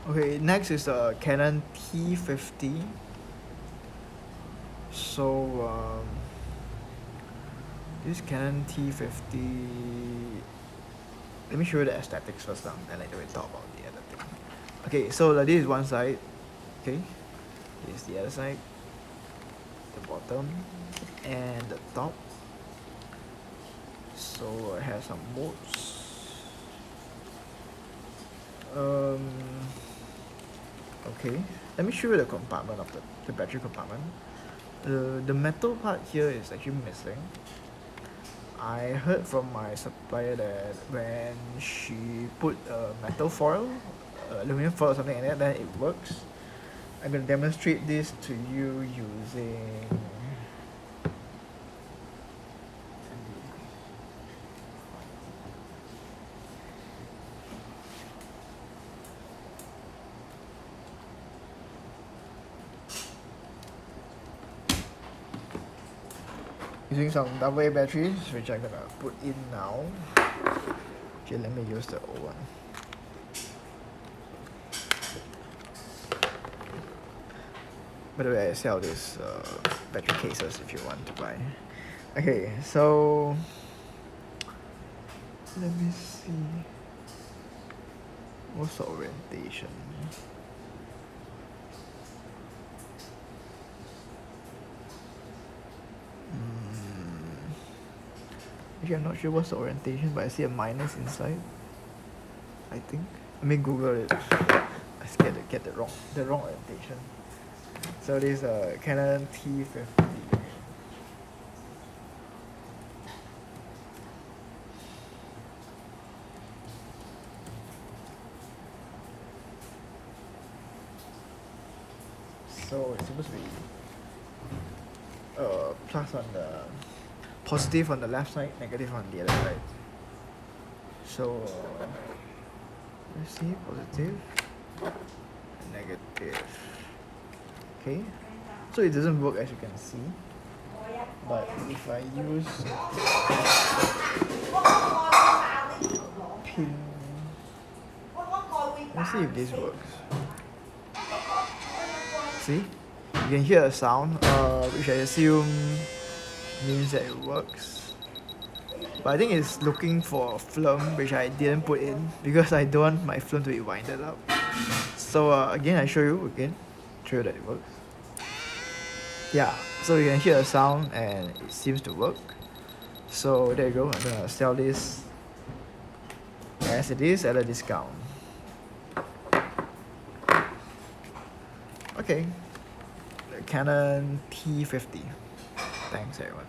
Okay, next is the Canon T50. So this Canon T50. Let me show you the aesthetics first now, and later we talk about the other thing. Okay, so this is one side. Okay, this is the other side, the bottom, and the top. So I have some modes. Okay, let me show you the compartment of the battery compartment. The metal part here is actually missing. I heard from my supplier that when she put a metal foil, aluminum foil or something like that, then it works. I'm gonna demonstrate this to you using some AA batteries, which I'm gonna put in now. Okay, let me use the old one. By the way, I sell these battery cases if you want to buy. Okay, so let me see. What's the orientation? Actually, I'm not sure what's the orientation, but I see a minus inside. I think. Let me Google it. I scared to get the wrong orientation. So this is a Canon T50. So it's supposed to be plus on the positive on the left side, negative on the other side. So let's see, positive, negative. Okay, so it doesn't work as you can see. But if I use pin, let's see if this works. See, you can hear a sound, which I assume means that it works. But I think it's looking for a film, which I didn't put in because I don't want my film to be winded up. So again, I show you that it works. Yeah, so you can hear a sound and it seems to work. So there you go. I'm gonna sell this as it is at a discount. Okay, the Canon T50. Thanks everyone.